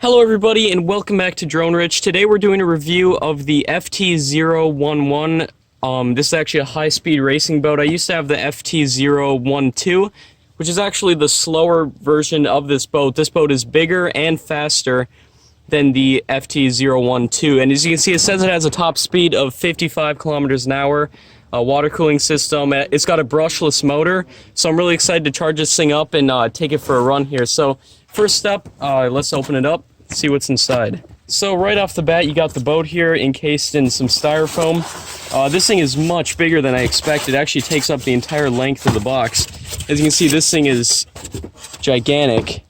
Hello everybody and welcome back to Drone Rich. Today we're doing a review of the FT011. This is actually a high-speed racing boat. I used to have the FT012, which is actually the slower version of this boat. This boat is bigger and faster than the FT012, and as you can see, it says it has a top speed of 55 kilometers an hour. A water cooling system. It's got a brushless motor, so I'm really excited to charge this thing up and take it for a run here. So first up, let's open it up, see what's inside. So right off the bat, you got the boat here encased in some styrofoam. This thing is much bigger than I expected. It actually takes up the entire length of the box. As you can see, this thing is gigantic.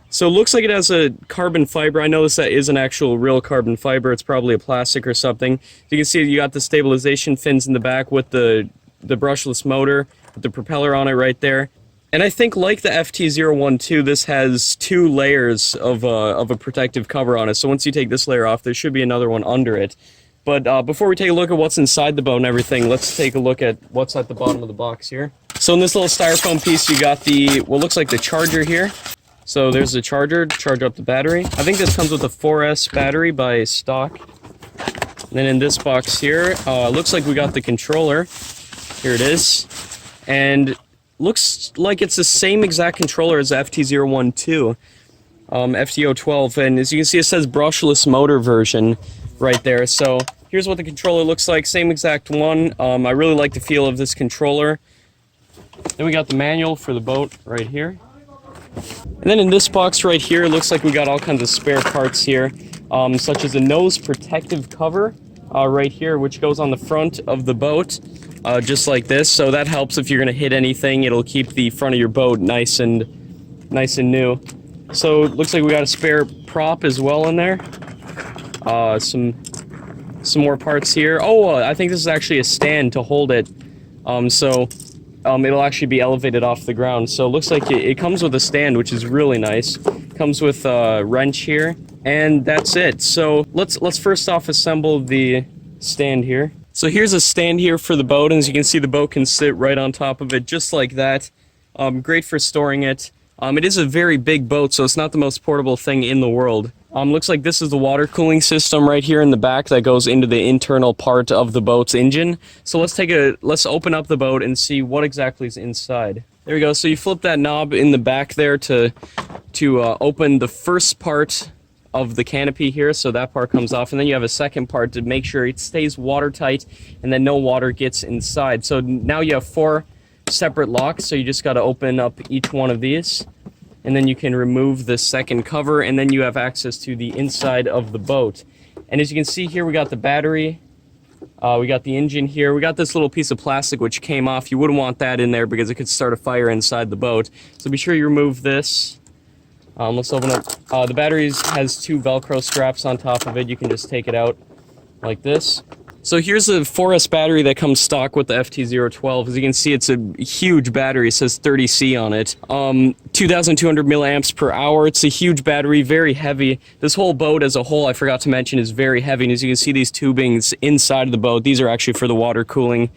So it looks like it has a carbon fiber. I know this is an actual real carbon fiber. It's probably a plastic or something. You can see you got the stabilization fins in the back with the brushless motor, with the propeller on it right there. And I think like the FT012, this has two layers of a protective cover on it. So once you take this layer off, there should be another one under it. But before we take a look at what's inside the boat and everything, let's take a look at what's at the bottom of the box here. So in this little styrofoam piece, you got what looks like the charger here. So there's the charger to charge up the battery. I think this comes with a 4S battery by stock. And then in this box here, looks like we got the controller. Here it is. And looks like it's the same exact controller as the FT012, FT012. And as you can see, it says brushless motor version right there. So here's what the controller looks like, same exact one. I really like the feel of this controller. Then we got the manual for the boat right here. And then in this box right here, it looks like we got all kinds of spare parts here, such as a nose protective cover right here, which goes on the front of the boat, just like this. So that helps if you're going to hit anything. It'll keep the front of your boat nice and new. So it looks like we got a spare prop as well in there. Some more parts here. Oh, I think this is actually a stand to hold it. It'll actually be elevated off the ground. So it looks like it comes with a stand, which is really nice. Comes with a wrench here, and that's it. So let's first off assemble the stand here. So here's a stand here for the boat, and as you can see, the boat can sit right on top of it, just like that. Great for storing it. It is a very big boat, so it's not the most portable thing in the world. Looks like this is the water cooling system right here in the back that goes into the internal part of the boat's engine. So let's open up the boat and see what exactly is inside. There we go. So you flip that knob in the back there to open the first part of the canopy here. So that part comes off, and then you have a second part to make sure it stays watertight and then no water gets inside. So now you have 4 separate locks. So you just got to open up each one of these. And then you can remove the second cover, and then you have access to the inside of the boat. And as you can see here, we got the battery, we got the engine here, we got this little piece of plastic which came off. You wouldn't want that in there because it could start a fire inside the boat. So be sure you remove this. Let's open up. The battery has 2 Velcro straps on top of it. You can just take it out like this. So here's a 4S battery that comes stock with the FT012. As you can see, it's a huge battery. It says 30C on it. 2,200 milliamps per hour. It's a huge battery, very heavy. This whole boat as a whole, I forgot to mention, is very heavy. And as you can see, these tubings inside of the boat, these are actually for the water cooling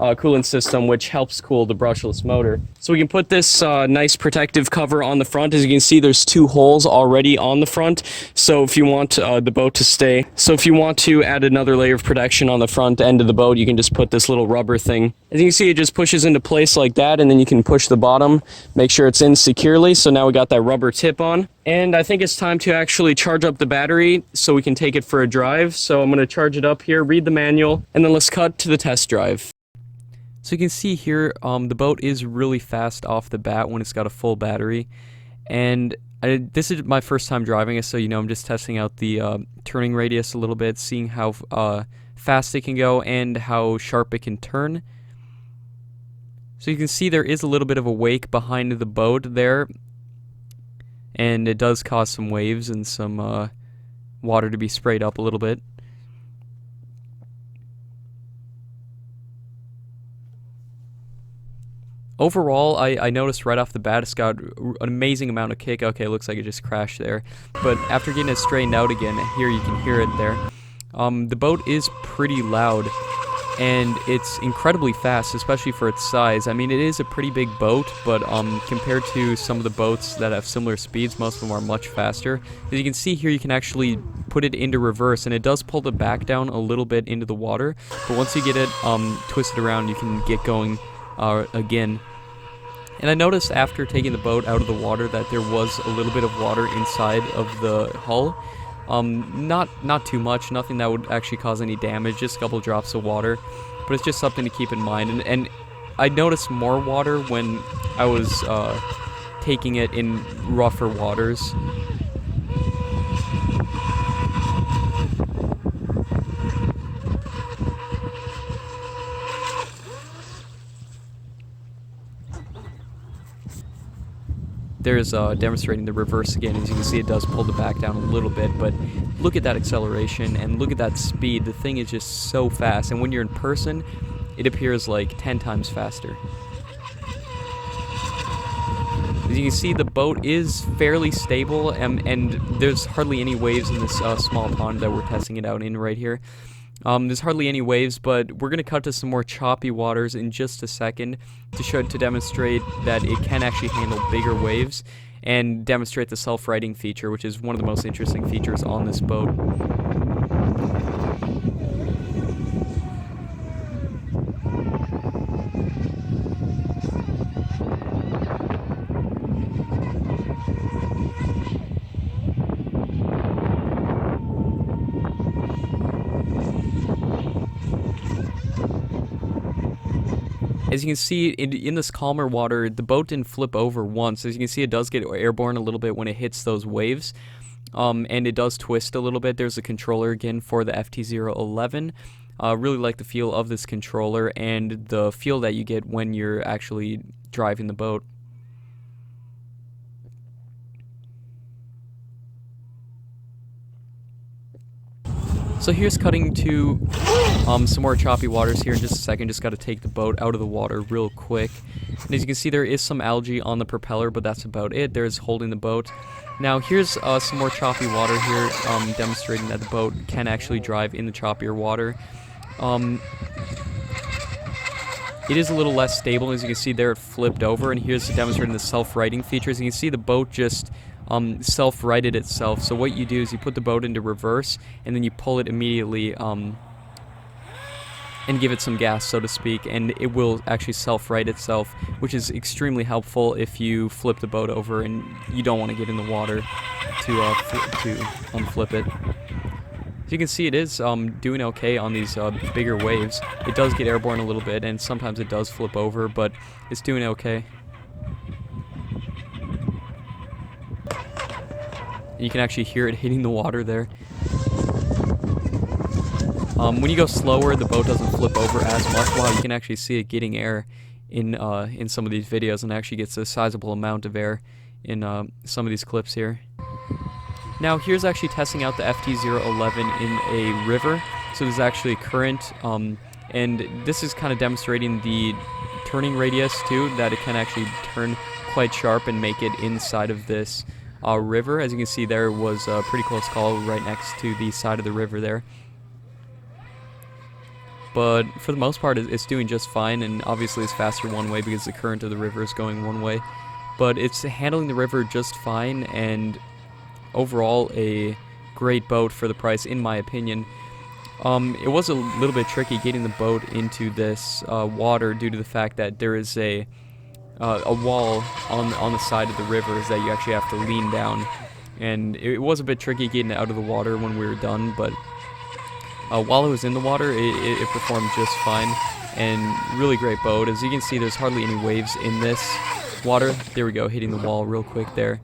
coolant system, which helps cool the brushless motor. So we can put this nice protective cover on the front. As you can see, there's 2 holes already on the front. So if you want the boat to stay, if you want to add another layer of protection on the front end of the boat, you can just put this little rubber thing. As you can see, it just pushes into place like that, and then you can push the bottom, make sure it's in securely. So now we got that rubber tip on. And I think it's time to actually charge up the battery so we can take it for a drive. So I'm going to charge it up here, read the manual, and then let's cut to the test drive. So you can see here, the boat is really fast off the bat when it's got a full battery, and this is my first time driving it, so I'm just testing out the turning radius a little bit, seeing how fast it can go and how sharp it can turn. So you can see there is a little bit of a wake behind the boat there, and it does cause some waves and some water to be sprayed up a little bit. Overall, I noticed right off the bat it's got an amazing amount of kick. Okay, looks like it just crashed there. But after getting it straightened out again, here you can hear it there. The boat is pretty loud. and it's incredibly fast, especially for its size. I mean, it is a pretty big boat, but compared to some of the boats that have similar speeds, most of them are much faster. As you can see here, you can actually put it into reverse, and it does pull the back down a little bit into the water, but once you get it twisted around, you can get going again. And I noticed after taking the boat out of the water that there was a little bit of water inside of the hull. Not too much, nothing that would actually cause any damage, just a couple drops of water, but it's just something to keep in mind. And I noticed more water when I was taking it in rougher waters. There's demonstrating the reverse again. As you can see, it does pull the back down a little bit, but look at that acceleration and look at that speed. The thing is just so fast, and when you're in person, it appears like 10 times faster. As you can see, the boat is fairly stable, and there's hardly any waves in this small pond that we're testing it out in right here. There's hardly any waves, but we're going to cut to some more choppy waters in just a second to demonstrate that it can actually handle bigger waves and demonstrate the self-righting feature, which is one of the most interesting features on this boat. As you can see, in this calmer water, the boat didn't flip over once. As you can see, it does get airborne a little bit when it hits those waves, and it does twist a little bit. There's a controller again for the FT011. Really like the feel of this controller and the feel that you get when you're actually driving the boat. So here's cutting to some more choppy waters here in just a second. Just got to take the boat out of the water real quick. And as you can see, there is some algae on the propeller, but that's about it. There's holding the boat. Now here's some more choppy water here, demonstrating that the boat can actually drive in the choppier water. It is a little less stable. As you can see there, it flipped over, and here's demonstrating the self-righting features. You can see the boat just self-righted itself. So what you do is you put the boat into reverse, and then you pull it immediately and give it some gas, so to speak, and it will actually self-right itself, which is extremely helpful if you flip the boat over and you don't want to get in the water to unflip it. As you can see, it is doing okay on these bigger waves. It does get airborne a little bit, and sometimes it does flip over, but it's doing okay. You can actually hear it hitting the water there. When you go slower, the boat doesn't flip over as much. Wow, you can actually see it getting air in some of these videos, and actually gets a sizable amount of air in some of these clips here. Now here's actually testing out the FT011 in a river. So there's actually current, and this is kind of demonstrating the turning radius too, that it can actually turn quite sharp and make it inside of this river. As you can see, there was a pretty close call right next to the side of the river there. But for the most part, it's doing just fine, and obviously it's faster one way because the current of the river is going one way. But it's handling the river just fine, and overall a great boat for the price, in my opinion. It was a little bit tricky getting the boat into this water due to the fact that there is a wall on the side of the river that you actually have to lean down, and it was a bit tricky getting it out of the water when we were done, but while it was in the water, it performed just fine, and really great boat. As you can see, there's hardly any waves in this water. There we go, hitting the wall real quick there.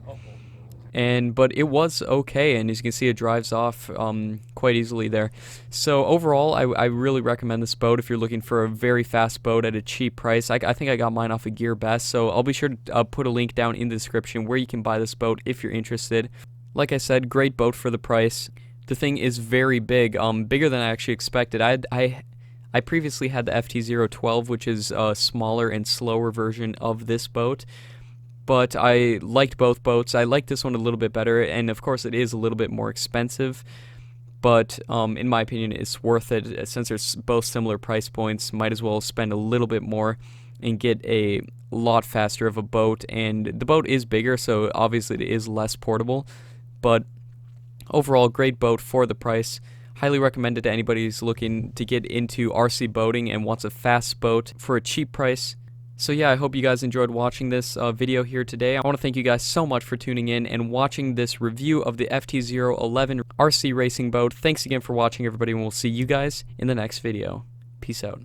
But it was okay, and as you can see, it drives off quite easily there. So overall, I really recommend this boat if you're looking for a very fast boat at a cheap price. I think I got mine off of Gear Best, so I'll be sure to put a link down in the description where you can buy this boat if you're interested. Like I said, great boat for the price. The thing is very big, bigger than I actually expected. I previously had the FT012, which is a smaller and slower version of this boat. But I liked both boats. I liked this one a little bit better, and of course it is a little bit more expensive. but in my opinion, it's worth it since there's both similar price points. Might as well spend a little bit more and get a lot faster of a boat, and the boat is bigger, so obviously it is less portable, but overall great boat for the price. Highly recommended to anybody who's looking to get into RC boating and wants a fast boat for a cheap price. So yeah, I hope you guys enjoyed watching this video here today. I want to thank you guys so much for tuning in and watching this review of the FT011 RC racing boat. Thanks again for watching, everybody, and we'll see you guys in the next video. Peace out.